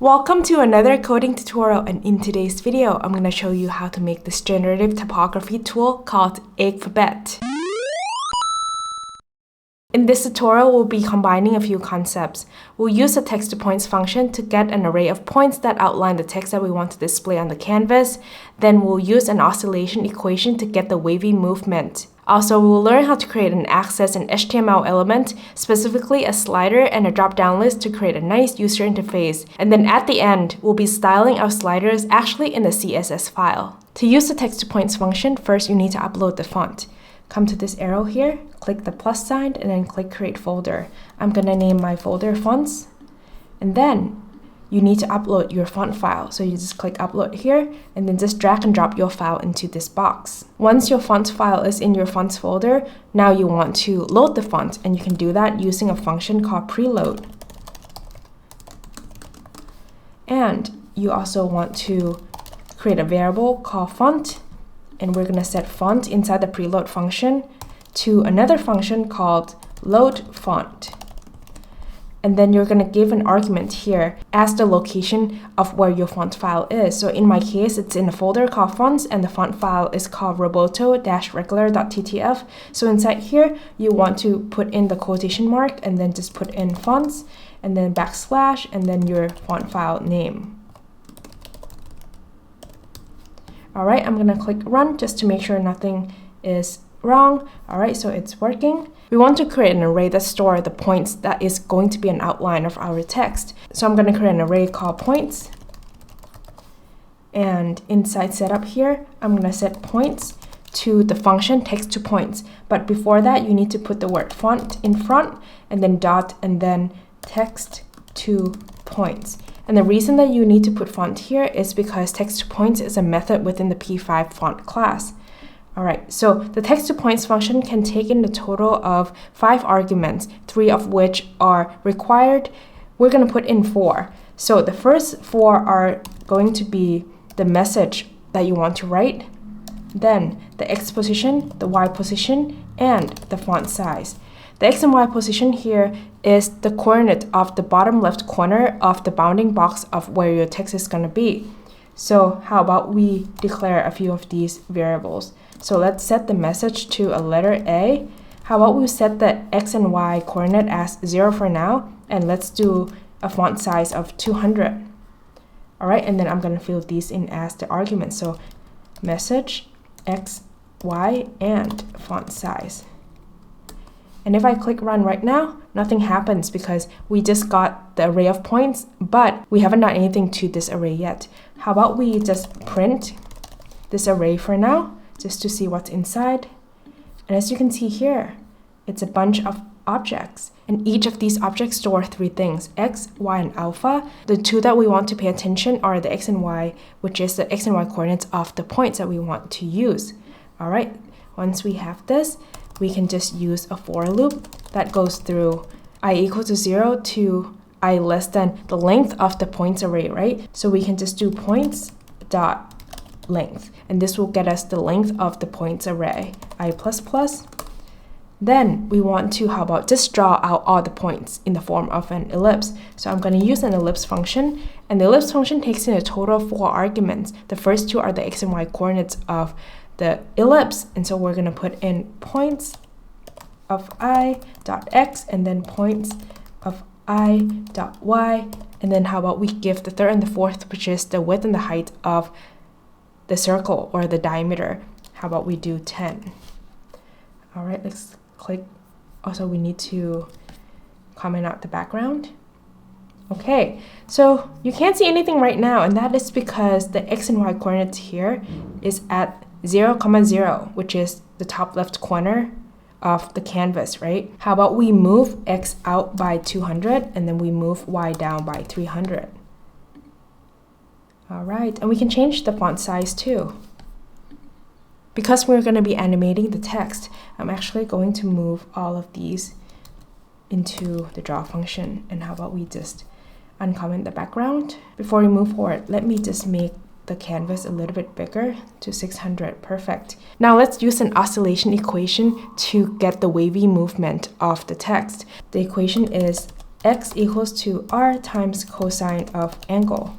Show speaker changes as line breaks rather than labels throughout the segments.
Welcome to another coding tutorial, and in today's video, I'm going to show you how to make this generative typography tool called Egg-phabet. In this tutorial, we'll be combining a few concepts. We'll use the textToPoints function to get an array of points that outline the text that we want to display on the canvas. Then we'll use an oscillation equation to get the wavy movement. Also, we'll learn how to create an access and HTML element, specifically a slider and a drop-down list to create a nice user interface. And then at the end, we'll be styling our sliders actually in the CSS file. To use the textToPoints function, first you need to upload the font. Come to this arrow here, click the plus sign, and then click Create Folder. I'm going to name my folder Fonts. And then you need to upload your font file. So you just click Upload here, and then just drag and drop your file into this box. Once your font file is in your fonts folder, now you want to load the font, and you can do that using a function called preload. And you also want to create a variable called font. And we're going to set font inside the preload function to another function called load font. And then you're going to give an argument here as the location of where your font file is. So in my case, it's in a folder called fonts, and the font file is called roboto-regular.ttf. So inside here, you want to put in the quotation mark and then just put in fonts and then backslash and then your font file name. Alright, I'm going to click Run just to make sure nothing is wrong. Alright, so it's working. We want to create an array that stores the points that is going to be an outline of our text. So I'm going to create an array called points. And inside setup here, I'm going to set points to the function textToPoints. But before that, you need to put the word font in front and then dot and then textToPoints. And the reason that you need to put font here is because textToPoints is a method within the p5 font class. Alright, so the textToPoints function can take in a total of 5 arguments, 3 of which are required. We're going to put in 4. So the first 4 are going to be the message that you want to write, then the X position, the Y position, and the font size. The X and Y position here is the coordinate of the bottom left corner of the bounding box of where your text is going to be. So how about we declare a few of these variables? So let's set the message to a letter A. How about we set the X and Y coordinate as 0 for now, and let's do a font size of 200. Alright, and then I'm going to fill these in as the arguments. So message, X, Y, and font size. And if I click Run right now, nothing happens because we just got the array of points, but we haven't done anything to this array yet. How about we just print this array for now, just to see what's inside. And as you can see here, it's a bunch of objects. And each of these objects store 3 things, X, Y, and alpha. The 2 that we want to pay attention are the X and Y, which is the X and Y coordinates of the points that we want to use. All right, once we have this, we can just use a for loop that goes through I equal to 0 to I less than the length of the points array, right? So we can just do points dot length, and this will get us the length of the points array, I++. Then we want to, how about just draw out all the points in the form of an ellipse. So I'm going to use an ellipse function, and the ellipse function takes in a total of 4 arguments. The first 2 are the X and Y coordinates of the ellipse, and so we're going to put in points of I dot X and then points of I dot Y, and then how about we give the third and the fourth, which is the width and the height of the circle or the diameter. How about we do 10? Alright, let's click. Also, we need to comment out the background. Okay, so you can't see anything right now, and that is because the X and Y coordinates here is at 0, 0, which is the top left corner of the canvas, right? How about we move X out by 200 and then we move Y down by 300. All right, and we can change the font size too. Because we're going to be animating the text, I'm actually going to move all of these into the draw function. And how about we just uncomment the background? Before we move forward, let me just make the canvas a little bit bigger to 600. Perfect. Now let's use an oscillation equation to get the wavy movement of the text. The equation is x equals to r times cosine of angle.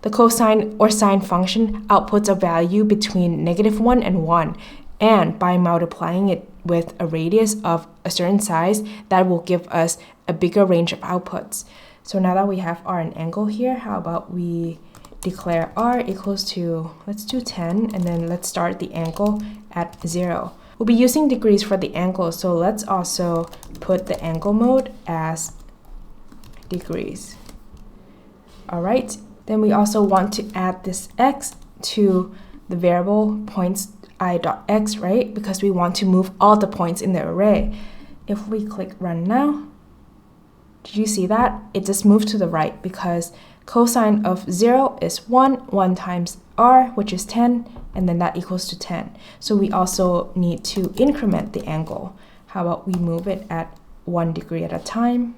The cosine or sine function outputs a value between -1 and 1, and by multiplying it with a radius of a certain size, that will give us a bigger range of outputs. So now that we have r and angle here, how about we declare r equals to, let's do 10, and then let's start the angle at 0. We'll be using degrees for the angle, so let's also put the angle mode as degrees. All right, then we also want to add this x to the variable points i.x, right? Because we want to move all the points in the array. If we click run now, did you see that? It just moved to the right because cosine of 0 is 1, 1 times r, which is 10, and then that equals to 10. So we also need to increment the angle. How about we move it at 1 degree at a time?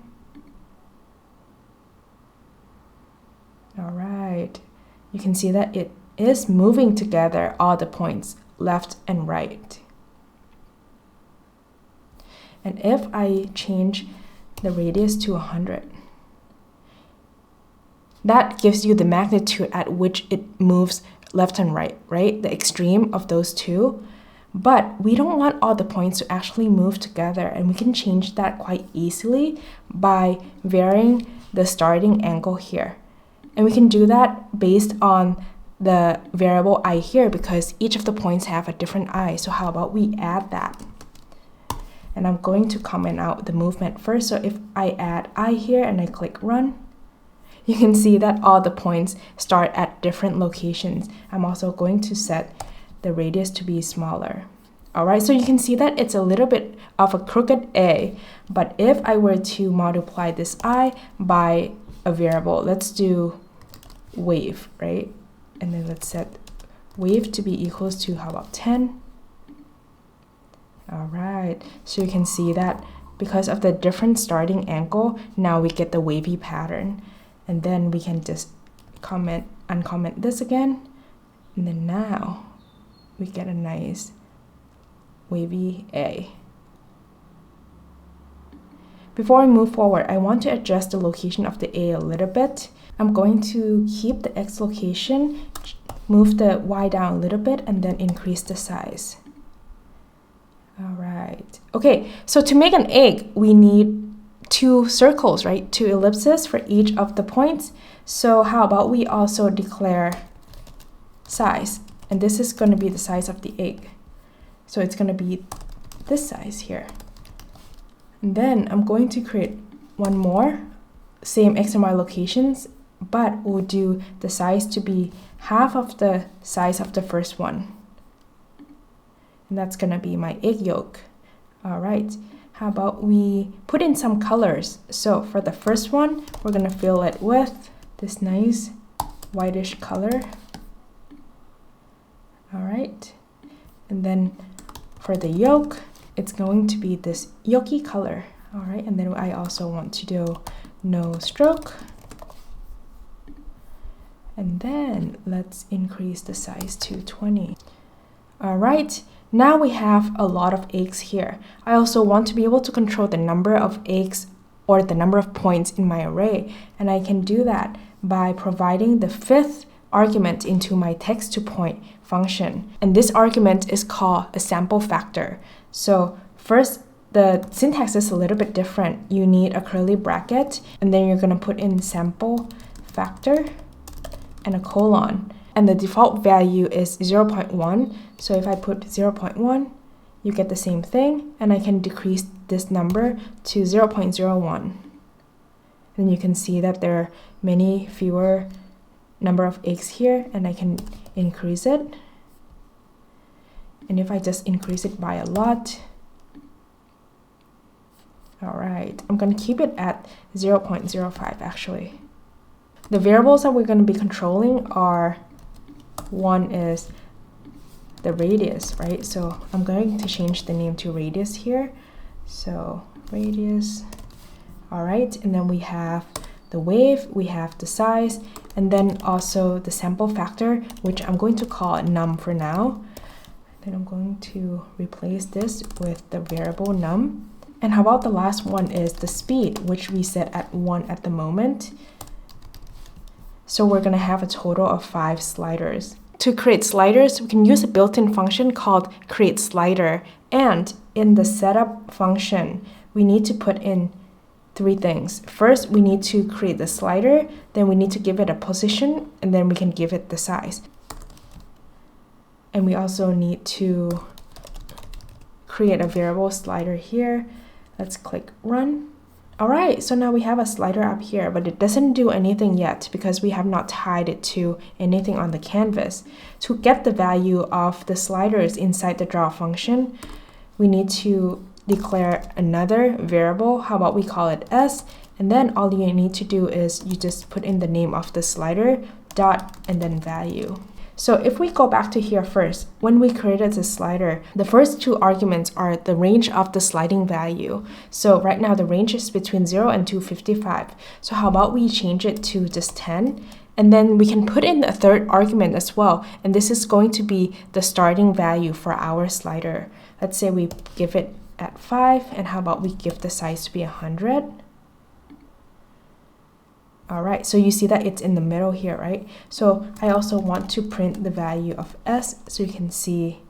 All right, you can see that it is moving together all the points left and right. And if I change the radius to 100, that gives you the magnitude at which it moves left and right, right? The extreme of those two. But we don't want all the points to actually move together, and we can change that quite easily by varying the starting angle here. And we can do that based on the variable I here because each of the points have a different I. So how about we add that? And I'm going to comment out the movement first. So if I add I here and I click run, you can see that all the points start at different locations. I'm also going to set the radius to be smaller. All right, so you can see that it's a little bit of a crooked A, but if I were to multiply this I by a variable, let's do wave, right? And then let's set wave to be equals to, how about 10? All right, so you can see that because of the different starting angle, now we get the wavy pattern. And then we can just uncomment this again. And then now we get a nice wavy A. Before we move forward, I want to adjust the location of the A a little bit. I'm going to keep the X location, move the Y down a little bit, and then increase the size. All right. Okay, so to make an egg, we need 2 circles, right? 2 ellipses for each of the points. So how about we also declare size? And this is going to be the size of the egg. So it's going to be this size here. And then I'm going to create one more, same X and Y locations, but we'll do the size to be half of the size of the first one. And that's going to be my egg yolk. All right. How about we put in some colors? So for the first one, we're going to fill it with this nice whitish color. All right. And then for the yolk, it's going to be this yolky color. All right. And then I also want to do no stroke. And then let's increase the size to 20. All right. Now we have a lot of eggs here. I also want to be able to control the number of eggs or the number of points in my array. And I can do that by providing the 5th argument into my textToPoint function. And this argument is called a sample factor. So first, the syntax is a little bit different. You need a curly bracket, and then you're going to put in sample factor and a colon. And the default value is 0.1. So if I put 0.1, you get the same thing. And I can decrease this number to 0.01. And you can see that there are many fewer number of eggs here, and I can increase it. And if I just increase it by a lot, all right, I'm going to keep it at 0.05 actually. The variables that we're going to be controlling are, one is the radius, right? So I'm going to change the name to radius here. So radius, all right, and then we have the wave, we have the size, and then also the sample factor, which I'm going to call num for now. Then I'm going to replace this with the variable num, And how about the last one is the speed, which we set at 1 at the moment. So we're going to have a total of 5 sliders. To create sliders, we can use a built-in function called createSlider. And in the setup function, we need to put in 3 things. First, we need to create the slider, then we need to give it a position, and then we can give it the size. And we also need to create a variable slider here. Let's click run. Alright, so now we have a slider up here, but it doesn't do anything yet because we have not tied it to anything on the canvas. To get the value of the sliders inside the draw function, we need to declare another variable. How about we call it s, and then all you need to do is you just put in the name of the slider, dot, and then value. So if we go back to here first, when we created the slider, the first 2 arguments are the range of the sliding value. So right now the range is between 0 and 255. So how about we change it to just 10? And then we can put in a 3rd argument as well. And this is going to be the starting value for our slider. Let's say we give it at 5, and how about we give the size to be 100? Alright, so you see that it's in the middle here, right? So I also want to print the value of s, so you can see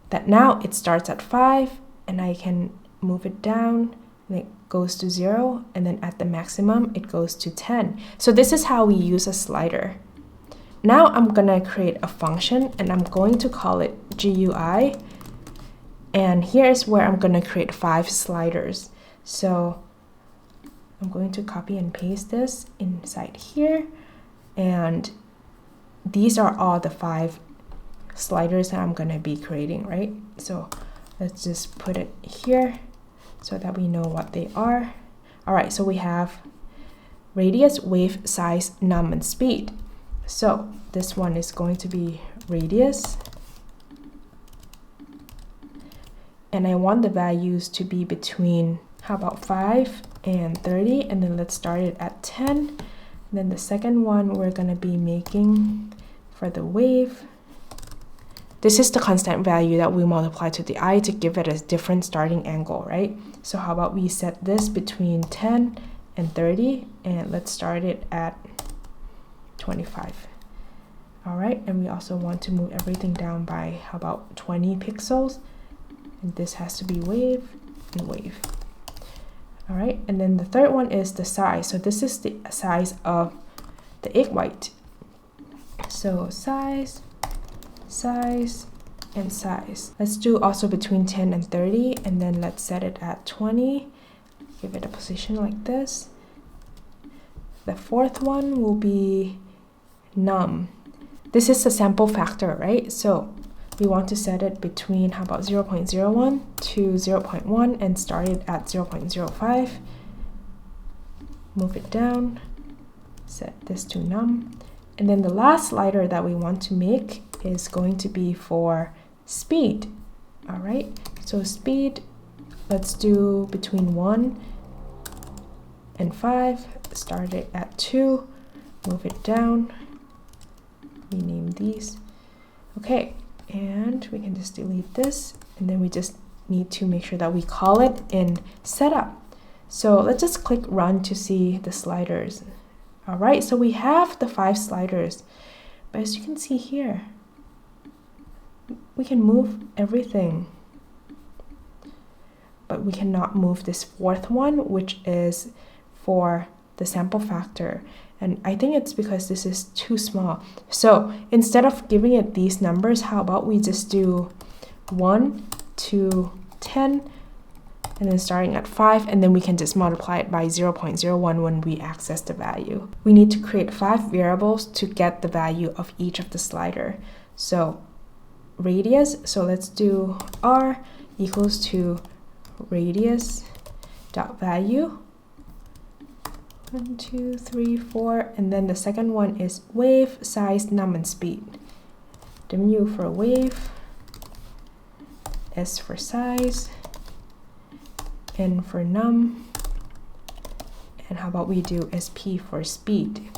that now it starts at 5, and I can move it down, and it goes to 0, and then at the maximum it goes to 10. So this is how we use a slider. Now I'm gonna create a function, and I'm going to call it GUI, and here's where I'm gonna create 5 sliders. So I'm going to copy and paste this inside here, and these are all the 5 sliders that I'm going to be creating, right? So let's just put it here so that we know what they are. Alright, so we have radius, wave, size, num, and speed. So this one is going to be radius, and I want the values to be between, how about 5 and 30, and then let's start it at 10. And then the second one we're going to be making for the wave. This is the constant value that we multiply to the I to give it a different starting angle, right? So how about we set this between 10 and 30, and let's start it at 25. Alright, and we also want to move everything down by, how about 20 pixels? And this has to be wave and wave. Alright, and then the third one is the size. So this is the size of the egg white. So size, size, and size. Let's do also between 10 and 30, and then let's set it at 20. Give it a position like this. The 4th one will be num. This is the sample factor, right? So we want to set it between, how about 0.01 to 0.1, and start it at 0.05. Move it down, set this to num. And then the last slider that we want to make is going to be for speed. Alright, so speed, let's do between 1 and 5. Start it at 2, move it down, rename these. Okay. And we can just delete this, and then we just need to make sure that we call it in setup. So let's just click run to see the sliders. Alright, so we have the 5 sliders, but as you can see here, we can move everything, but we cannot move this 4th one, which is for the sample factor. And I think it's because this is too small. So instead of giving it these numbers, how about we just do 1 to 10, and then starting at 5, and then we can just multiply it by 0.01 when we access the value. We need to create 5 variables to get the value of each of the slider. So radius, so let's do r equals to radius dot value. 1, 2, 3, 4, and then the second one is wave, size, num, and speed. W for wave, S for size, N for num, and how about we do SP for speed.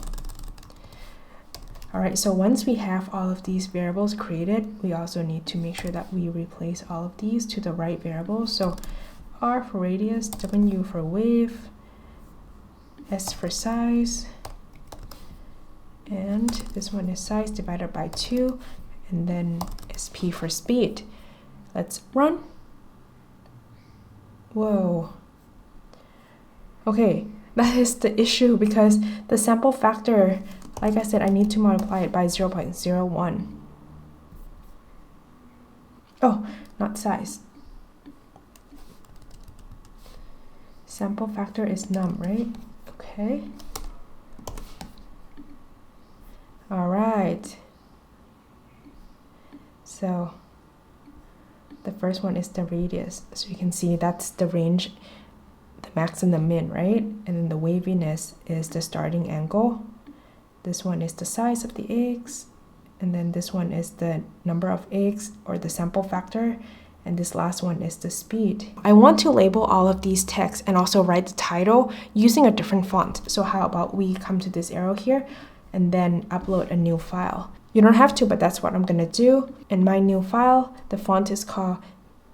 Alright, so once we have all of these variables created, we also need to make sure that we replace all of these to the right variable. So R for radius, W for wave, S for size, and this one is size divided by 2, and then SP for speed. Let's run. Whoa. Okay, that is the issue because the sample factor, like I said, I need to multiply it by 0.01. Oh, not size. Sample factor is num, right? Okay. All right. So the first one is the radius. So you can see that's the range, the max and the min, right? And then the waviness is the starting angle. This one is the size of the eggs. And then this one is the number of eggs or the sample factor. And this last one is the speed. I want to label all of these texts and also write the title using a different font. So how about we come to this arrow here and then upload a new file. You don't have to, but that's what I'm gonna do. In my new file, the font is called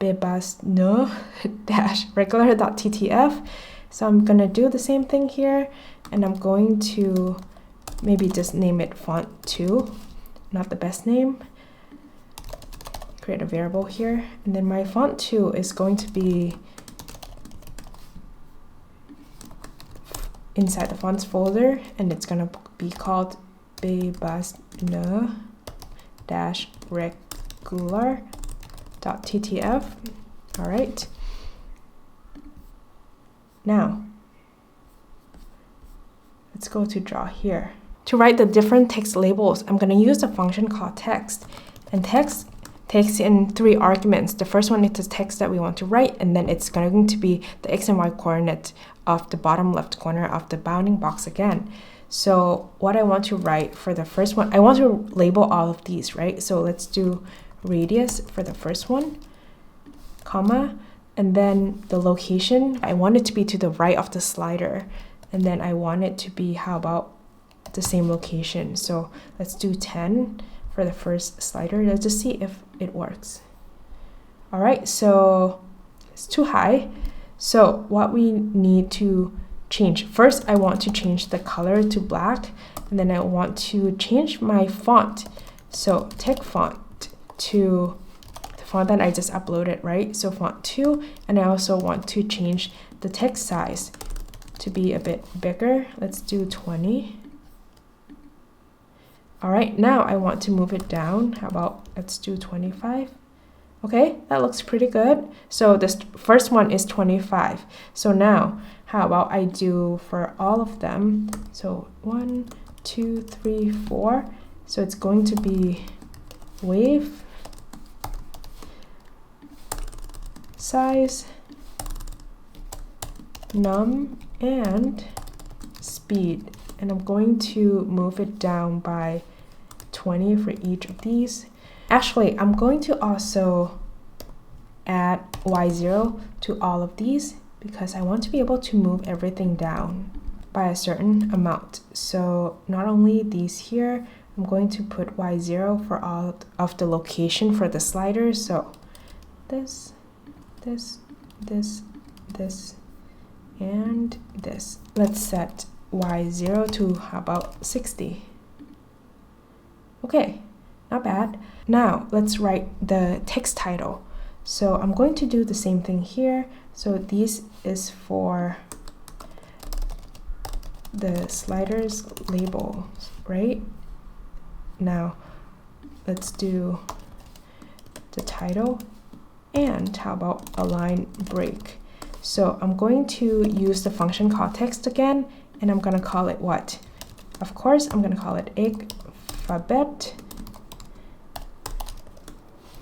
bebasno-regular.ttf. So I'm gonna do the same thing here, and I'm going to maybe just name it font2, not the best name. Create a variable here, and then my font2 is going to be inside the fonts folder, and it's gonna be called bebasno-regular.ttf. All right. Now, let's go to draw here. To write the different text labels, I'm going to use a function called text. And text takes in 3 arguments. The first one is the text that we want to write, and then it's going to be the x and y coordinate of the bottom left corner of the bounding box again. So what I want to write for the first one, I want to label all of these, right? So let's do radius for the first one, comma, and then the location, I want it to be to the right of the slider. And then I want it to be, how about the same location? So let's do 10 for the first slider. Let's just see if it works. All right, so it's too high. So what we need to change, first I want to change the color to black, and then I want to change my font. So tech font to the font that I just uploaded, right? So font 2, and I also want to change the text size to be a bit bigger. Let's do 20. All right, now I want to move it down. How about let's do 25? Okay, that looks pretty good. So this first one is 25. So now, how about I do for all of them? So 1, 2, 3, 4. So it's going to be wave, size, num, and speed. And I'm going to move it down by 20 for each of these. Actually, I'm going to also add y0 to all of these because I want to be able to move everything down by a certain amount. So not only these here, I'm going to put y0 for all of the location for the sliders. So this, this, this, this, and this. Let's set y0 to, how about 60? Okay, not bad. Now let's write the text title. So I'm going to do the same thing here. So this is for the sliders labels, right? Now let's do the title, and how about a line break? So I'm going to use the function called text again, and I'm gonna call it what? Of course, I'm gonna call it Egg-phabet.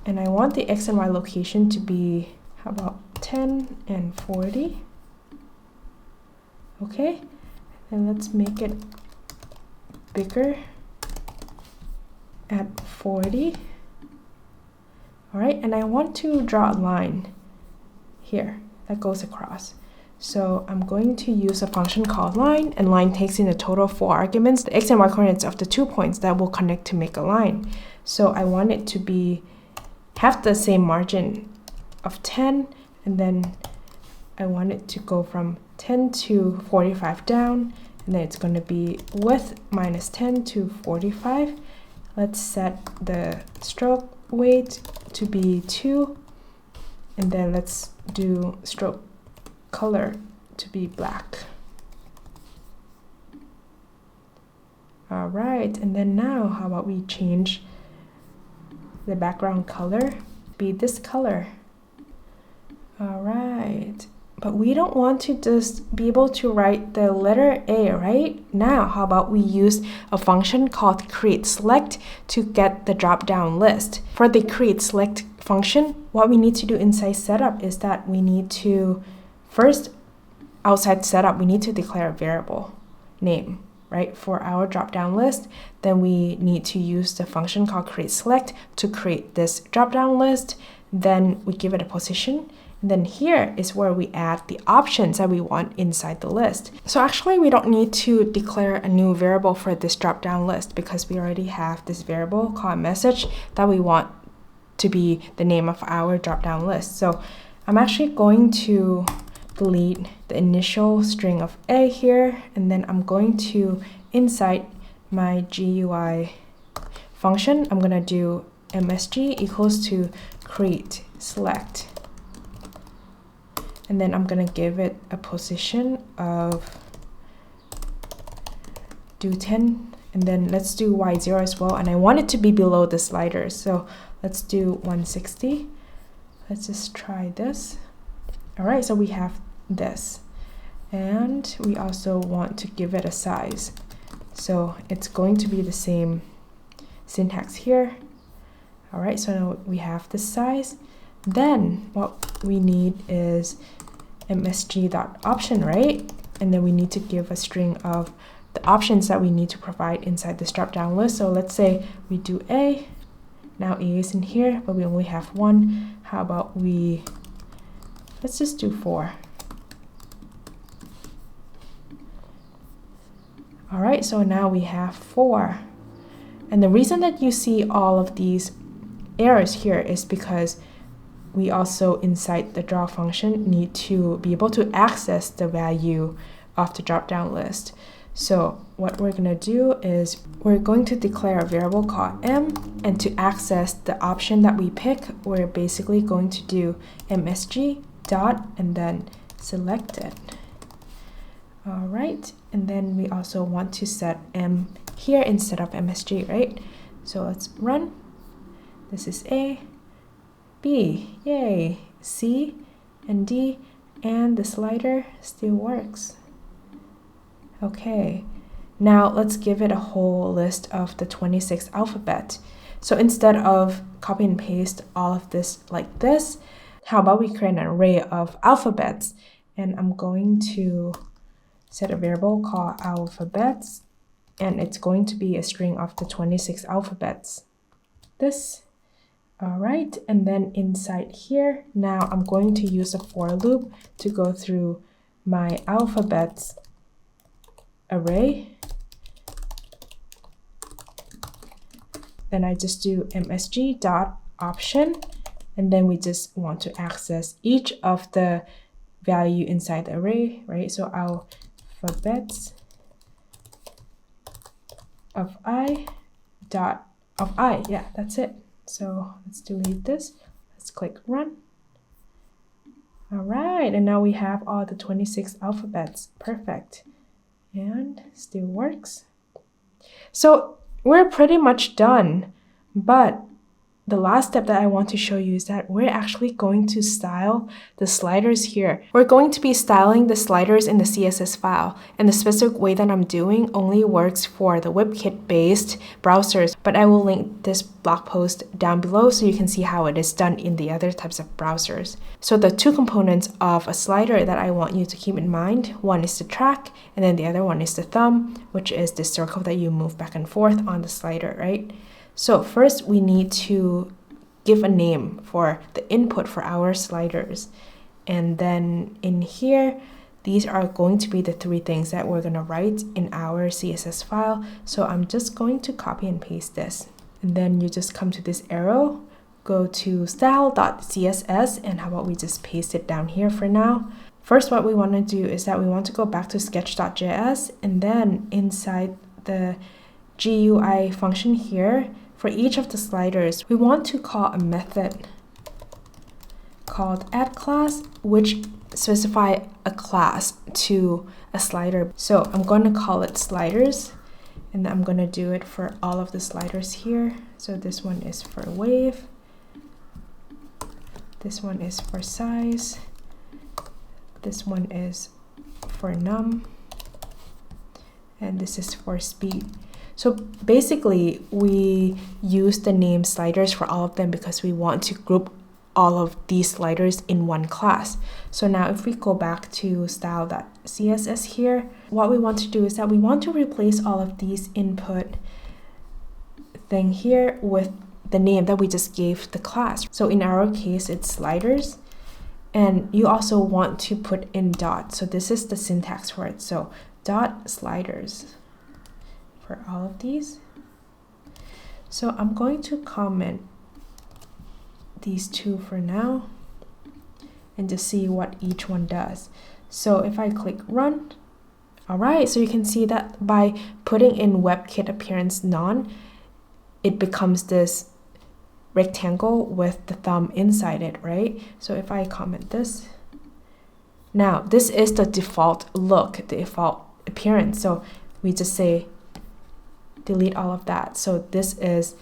And I want the x and y location to be, how about 10 and 40? Okay, and let's make it bigger at 40. All right, and I want to draw a line here that goes across. So I'm going to use a function called line, and line takes in a total of 4 arguments, the x and y coordinates of the 2 points that will connect to make a line. So I want it to have the same margin of 10, and then I want it to go from 10 to 45 down, and then it's going to be width minus 10 to 45. Let's set the stroke weight to be 2, and then let's do stroke color to be black. All right, and then now how about we change the background color be this color. All right, but we don't want to just be able to write the letter A, right? Now, how about we use a function called createSelect to get the drop-down list. For the createSelect function, what we need to do inside setup is that we need to first, outside setup, we need to declare a variable name, right, for our drop-down list. Then we need to use the function called createSelect to create this drop-down list. Then we give it a position. And then here is where we add the options that we want inside the list. So actually we don't need to declare a new variable for this drop-down list because we already have this variable called message that we want to be the name of our drop-down list. So I'm actually going to delete the initial string of A here, and then I'm going to, inside my GUI function, I'm gonna do msg equals to createSelect. And then I'm gonna give it a position of do 10, and then let's do y0 as well. And I want it to be below the sliders, so let's do 160. Let's just try this. All right, so we have this, and we also want to give it a size, so it's going to be the same syntax here. All right, so now we have the size. Then what we need is msg.option, right? And then we need to give a string of the options that we need to provide inside this drop-down list. So let's say we do A. Now A is in here, but we only have 1. How about let's just do 4. All right, so now we have 4. And the reason that you see all of these errors here is because we also, inside the draw function, need to be able to access the value of the drop-down list. So what we're going to do is we're going to declare a variable called m, and to access the option that we pick, we're basically going to do msg dot and then select it. All right, and then we also want to set m here instead of msg, right? So let's run. This is A, B, yay, C, and D, and the slider still works. Okay, now let's give it a whole list of the 26 alphabet. So instead of copy and paste all of this like this, how about we create an array of alphabets? And I'm going to set a variable called alphabets, and it's going to be a string of the 26 alphabets. This. All right, and then inside here, now I'm going to use a for loop to go through my alphabets array. Then I just do msg dot option, and then we just want to access each of the value inside the array, right? So alphabets of I dot of I, yeah, that's it. So let's delete this. Let's click run. All right, and now we have all the 26 alphabets. Perfect. And still works. So we're pretty much done, but the last step that I want to show you is that we're actually going to style the sliders here. We're going to be styling the sliders in the CSS file, and the specific way that I'm doing only works for the WebKit-based browsers, but I will link this blog post down below so you can see how it is done in the other types of browsers. So the two components of a slider that I want you to keep in mind, one is the track, and then the other one is the thumb, which is the circle that you move back and forth on the slider, right? So first we need to give a name for the input for our sliders. And then in here, these are going to be the 3 things that we're going to write in our CSS file. So I'm just going to copy and paste this. And then you just come to this arrow, go to style.css, and how about we just paste it down here for now. First, what we want to do is that we want to go back to sketch.js, and then inside the GUI function here, for each of the sliders, we want to call a method called addClass, which specify a class to a slider. So I'm going to call it sliders, and I'm going to do it for all of the sliders here. So this one is for wave, this one is for size, this one is for num, and this is for speed. So basically, we use the name sliders for all of them because we want to group all of these sliders in one class. So now if we go back to style.css here, what we want to do is that we want to replace all of these input thing here with the name that we just gave the class. So in our case, it's sliders. And you also want to put in dot. So this is the syntax for it. So dot sliders for all of these. So I'm going to comment these two for now and to see what each one does. So if I click run, all right, so you can see that by putting in WebKit appearance none, it becomes this rectangle with the thumb inside it, right? So if I comment this, now this is the default look, the default appearance. So we just say delete all of that. So this is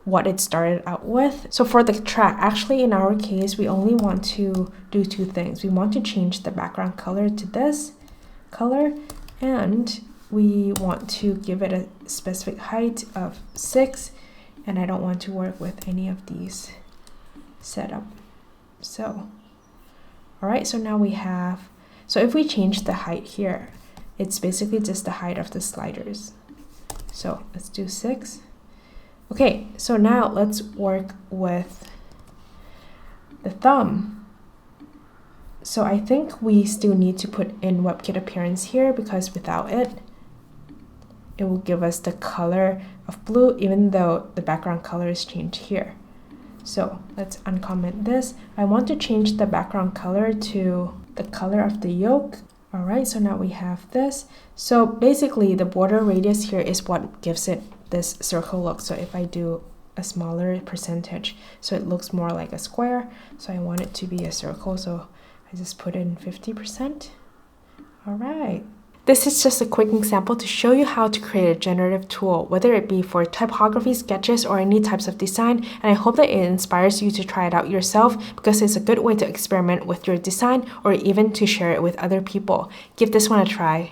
what it started out with. So for the track, actually in our case, we only want to do two things. We want to change the background color to this color, and we want to give it a specific height of 6, and I don't want to work with any of these setup. So, all right, so now we have, so if we change the height here, it's basically just the height of the sliders. So let's do 6. Okay, so now let's work with the thumb. So I think we still need to put in WebKit appearance here because without it, it will give us the color of blue even though the background color is changed here. So let's uncomment this. I want to change the background color to the color of the yoke. All right, so now we have this. So basically the border radius here is what gives it this circle look. So if I do a smaller percentage, so it looks more like a square. So I want it to be a circle, so I just put in 50%. All right. This is just a quick example to show you how to create a generative tool, whether it be for typography, sketches, or any types of design. And I hope that it inspires you to try it out yourself because it's a good way to experiment with your design or even to share it with other people. Give this one a try.